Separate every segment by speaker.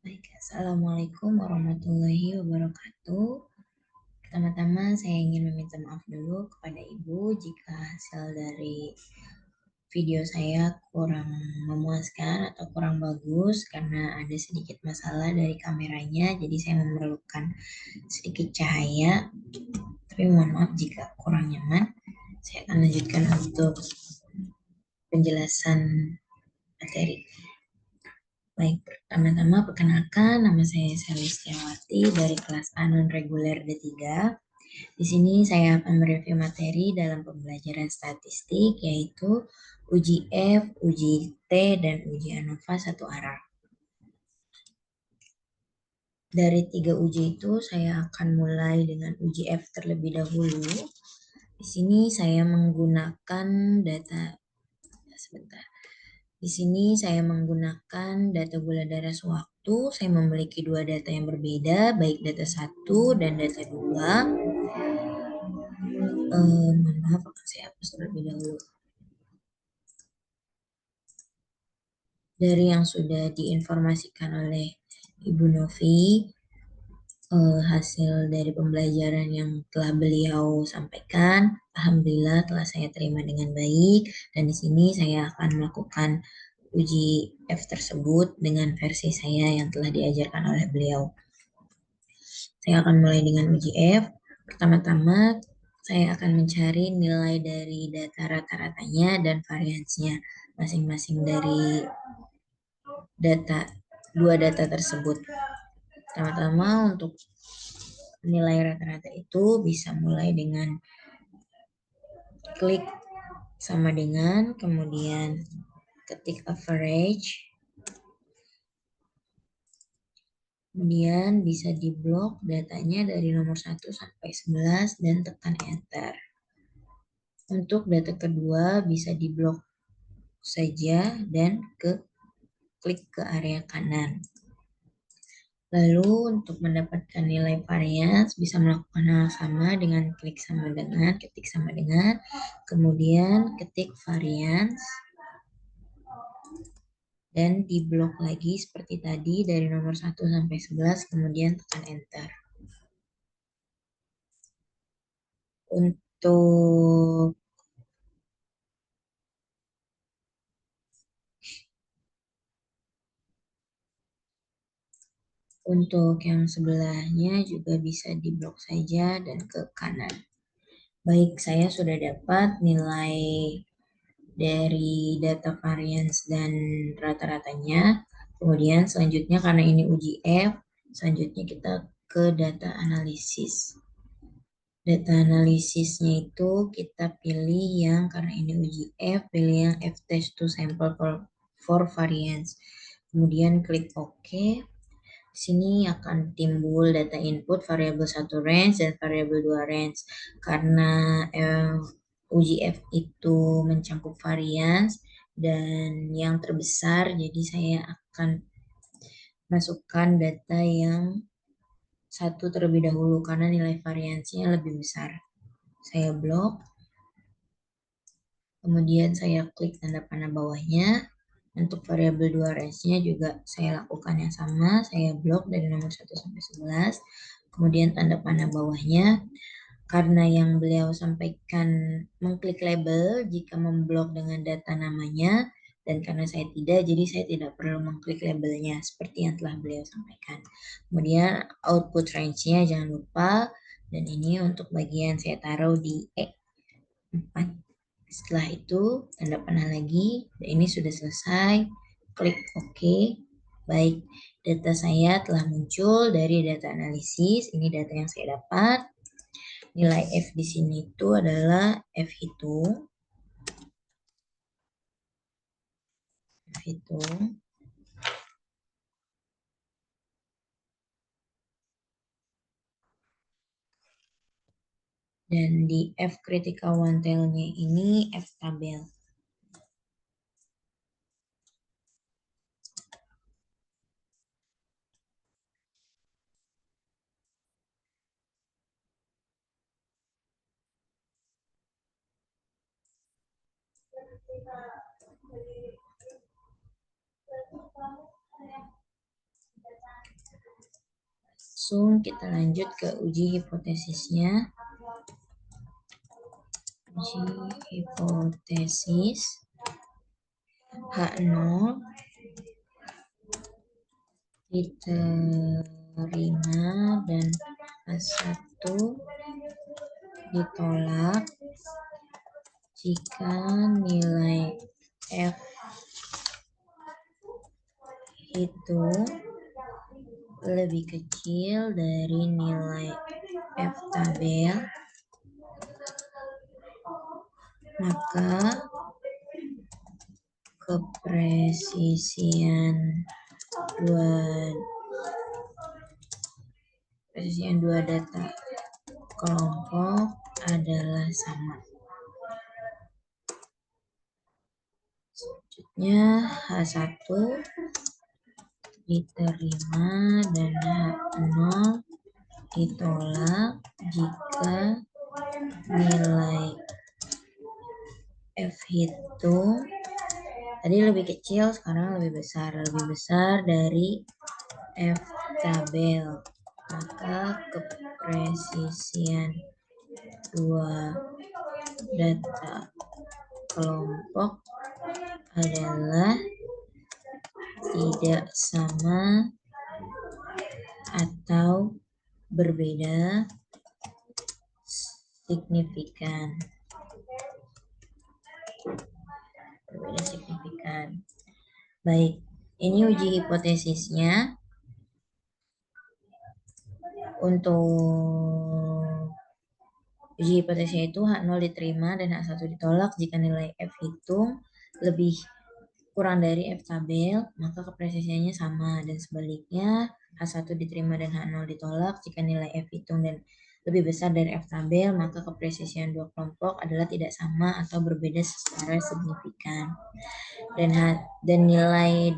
Speaker 1: Baik, Assalamualaikum warahmatullahi wabarakatuh. Pertama-tama saya ingin meminta maaf dulu kepada Ibu jika hasil dari video saya kurang memuaskan atau kurang bagus karena ada sedikit masalah dari kameranya, jadi saya memerlukan sedikit cahaya. Tapi mohon maaf jika kurang nyaman. Saya akan lanjutkan untuk penjelasan materi. Baik, pertama-tama perkenalkan, nama saya Sally Setiawati dari kelas A non reguler D3. Di sini saya akan mereview materi dalam pembelajaran statistik, yaitu uji F, uji T, dan uji ANOVA satu arah. Dari 3 uji itu, saya akan mulai dengan uji F terlebih dahulu. Di sini saya menggunakan data, sebentar. Di sini saya menggunakan data gula darah sewaktu. Saya memiliki dua data yang berbeda, baik data 1 dan data 2. Mohon maaf, akan saya hapus terlebih dahulu. Dari yang sudah diinformasikan oleh Ibu Novi, hasil dari pembelajaran yang telah beliau sampaikan, alhamdulillah telah saya terima dengan baik. Dan di sini saya akan melakukan uji F tersebut dengan versi saya yang telah diajarkan oleh beliau. Saya akan mulai dengan uji F. Pertama-tama, saya akan mencari nilai dari data rata-ratanya dan variansnya masing-masing dari dua data tersebut. Pertama-tama untuk nilai rata-rata itu bisa mulai dengan klik sama dengan, kemudian ketik average, kemudian bisa diblok datanya dari nomor 1 sampai 11 dan tekan enter. Untuk data kedua bisa diblok saja dan klik ke area kanan. Lalu untuk mendapatkan nilai varians bisa melakukan hal sama dengan klik sama dengan, ketik sama dengan, kemudian ketik varians dan diblok lagi seperti tadi dari nomor 1 sampai 11, kemudian tekan enter. Untuk yang sebelahnya juga bisa diblok saja dan ke kanan. Baik, saya sudah dapat nilai dari data varians dan rata-ratanya. Kemudian selanjutnya karena ini uji F, selanjutnya kita ke data analisis. Data analisisnya itu kita pilih yang karena ini uji F, pilih yang F test to sample for variance. Kemudian klik OK. Di sini akan timbul data input variabel 1 range dan variabel 2 range. Karena uji F itu mencakup varians dan yang terbesar, jadi saya akan masukkan data yang satu terlebih dahulu karena nilai variansnya lebih besar. Saya blok, kemudian saya klik tanda panah bawahnya. Untuk variabel 2 range-nya juga saya lakukan yang sama, saya blok dari nomor 1 sampai 11, kemudian tanda panah bawahnya. Karena yang beliau sampaikan mengklik label jika memblok dengan data namanya, dan karena saya tidak, jadi saya tidak perlu mengklik labelnya seperti yang telah beliau sampaikan. Kemudian output range-nya jangan lupa, dan ini untuk bagian saya taruh di E4. Setelah itu tanda panah lagi, dan ini sudah selesai, klik OK. Baik, data saya telah muncul dari data analisis, ini data yang saya dapat. Nilai F di sini itu adalah F hitung. Dan di F critical one tail-nya ini F tabel. langsung kita lanjut ke uji hipotesisnya. Uji hipotesis H0 diterima dan H1 ditolak jika nilai F itu lebih kecil dari nilai F tabel, maka kepresisian dua data kelompok adalah sama. Selanjutnya H1 diterima dan H0 ditolak jika nilai F hitung tadi lebih kecil, sekarang lebih besar dari F tabel, maka kepresisian dua data kelompok adalah tidak sama atau berbeda signifikan. Baik, ini uji hipotesisnya. Untuk uji hipotesisnya itu H0 diterima dan H1 ditolak jika nilai F hitung lebih kurang dari F tabel, maka kepresisiannya sama, dan sebaliknya H1 diterima dan H0 ditolak jika nilai F hitung dan lebih besar dari F tabel, maka kepresisian dua kelompok adalah tidak sama atau berbeda secara signifikan. Dan nilai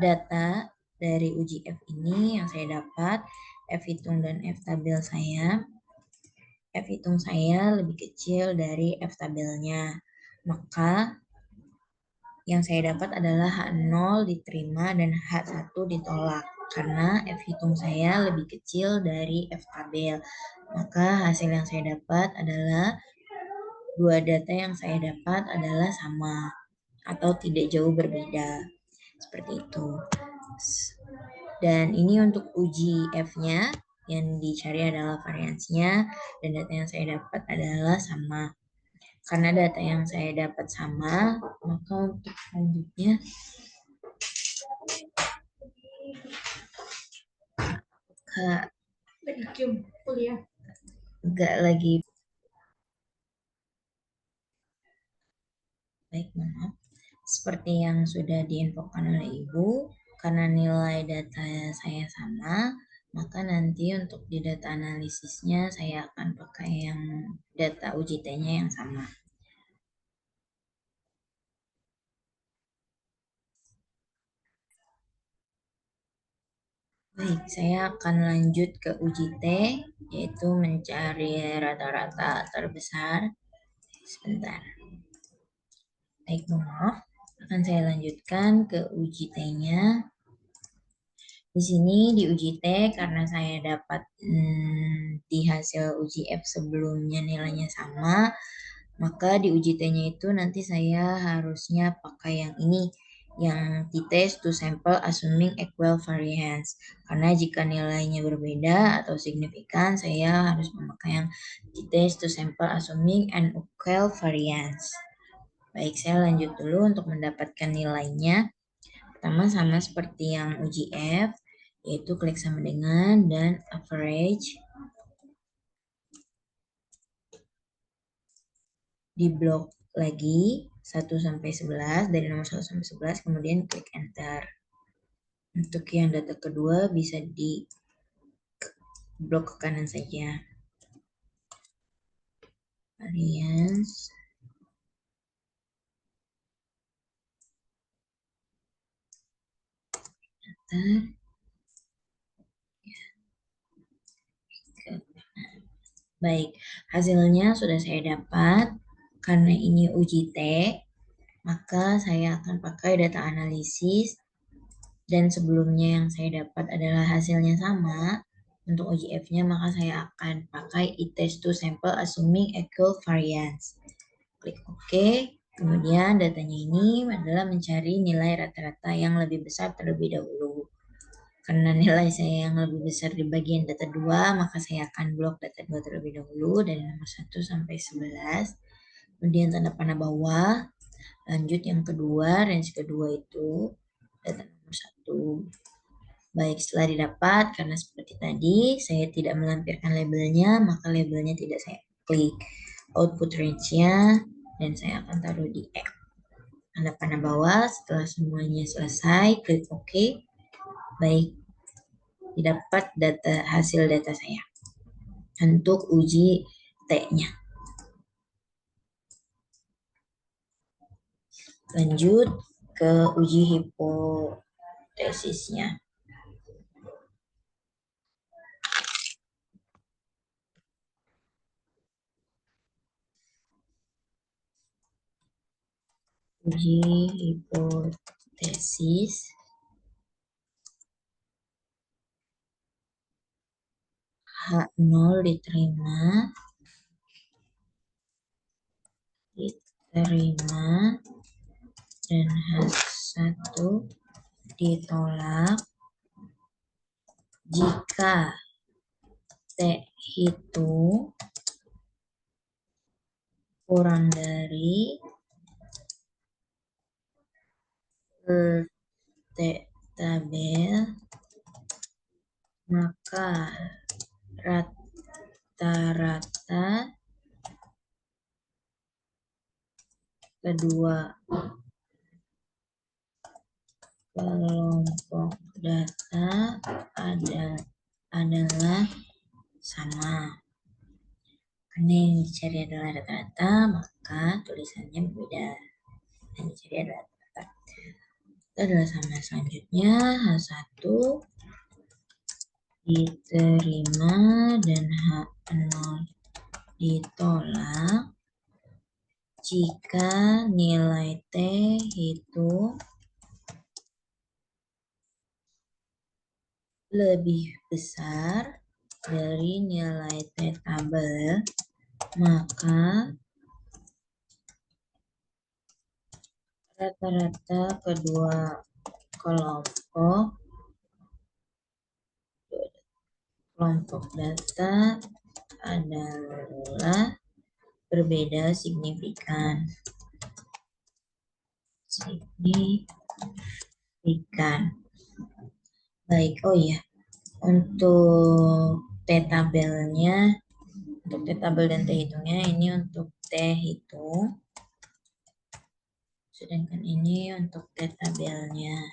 Speaker 1: data dari uji F ini yang saya dapat, F hitung dan F tabel saya, F hitung saya lebih kecil dari F tabelnya, maka yang saya dapat adalah H0 diterima dan H1 ditolak karena F hitung saya lebih kecil dari F tabel. Maka hasil yang saya dapat adalah dua data yang saya dapat adalah sama atau tidak jauh berbeda. Seperti itu. Dan ini untuk uji F-nya, yang dicari adalah variansinya, dan data yang saya dapat adalah sama. Karena data yang saya dapat sama, maka untuk selanjutnya enggak lagi. Baik, maaf. Seperti yang sudah diinfokan oleh Ibu, karena nilai data saya sama, maka nanti untuk di data analisisnya saya akan pakai yang data uji T-nya yang sama. Baik, saya akan lanjut ke uji T, yaitu mencari rata-rata terbesar. Sebentar. Baik, maaf. Akan saya lanjutkan ke uji T-nya. Di sini di uji T, karena saya dapat di hasil uji F sebelumnya nilainya sama, maka di uji T-nya itu nanti saya harusnya pakai yang ini, yang t-test to sample assuming equal variance. Karena jika nilainya berbeda atau signifikan, saya harus memakai yang t-test to sample assuming an equal variance. Baik, saya lanjut dulu untuk mendapatkan nilainya. Pertama sama seperti yang uji F, yaitu klik sama dengan dan average. Di blok lagi 1 sampai 11, dari nomor 1 sampai 11, kemudian klik enter. Untuk yang data kedua bisa di blok ke kanan saja. Variance. Enter. Baik, hasilnya sudah saya dapat. Karena ini uji T, maka saya akan pakai data analisis. Dan sebelumnya yang saya dapat adalah hasilnya sama, Untuk uji F-nya maka saya akan pakai it-test to sample assuming equal variance. Klik OK. Kemudian datanya ini adalah mencari nilai rata-rata yang lebih besar terlebih dahulu. Karena nilai saya yang lebih besar di bagian data 2, maka saya akan blok data 2 terlebih dahulu dari nomor 1 sampai 11. Kemudian tanda panah bawah. Lanjut yang kedua, range kedua itu data nomor 1. Baik, setelah didapat, karena seperti tadi, saya tidak melampirkan labelnya, maka labelnya tidak saya klik. Output range-nya, dan saya akan taruh di X. Tanda panah bawah, setelah semuanya selesai, klik OK. Baik, didapat hasil data saya untuk uji T-nya. Lanjut ke uji hipotesisnya. Uji hipotesis H0 diterima dan H1 ditolak jika T itu kurang dari T tabel, maka rata-rata kedua kelompok data adalah sama. Karena yang dicari adalah rata-rata, maka tulisannya berbeda. Yang dicari adalah rata-rata. Itu adalah sama. Selanjutnya H1 diterima dan H0 ditolak jika nilai T itu lebih besar dari nilai T tabel, maka rata-rata kedua kelompok data adalah berbeda signifikan. Baik, oh iya, untuk T tabelnya, untuk T tabel dan T hitungnya, ini untuk T hitung, sedangkan ini untuk T tabelnya.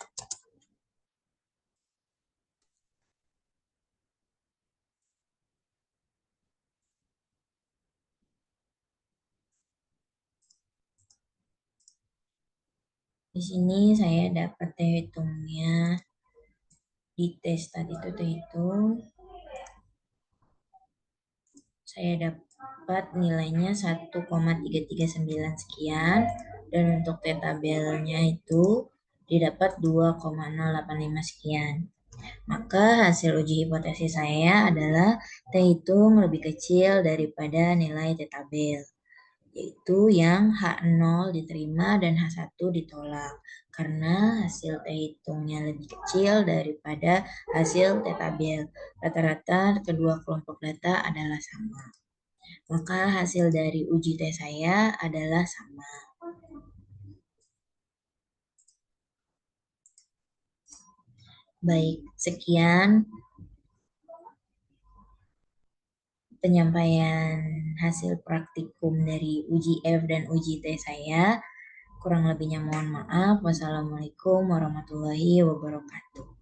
Speaker 1: Di sini saya dapat T hitungnya di tes tadi itu T hitung. Saya dapat nilainya 1,339 sekian, dan untuk T tabelnya itu didapat 2,085 sekian. Maka hasil uji hipotesis saya adalah T hitung lebih kecil daripada nilai T tabel, yaitu yang H0 diterima dan H1 ditolak. Karena hasil T hitungnya lebih kecil daripada hasil T tabel. Rata-rata kedua kelompok data adalah sama. Maka hasil dari uji T saya adalah sama. Baik, sekian penyampaian hasil praktikum dari uji F dan uji T saya. Kurang lebihnya mohon maaf. Wassalamualaikum warahmatullahi wabarakatuh.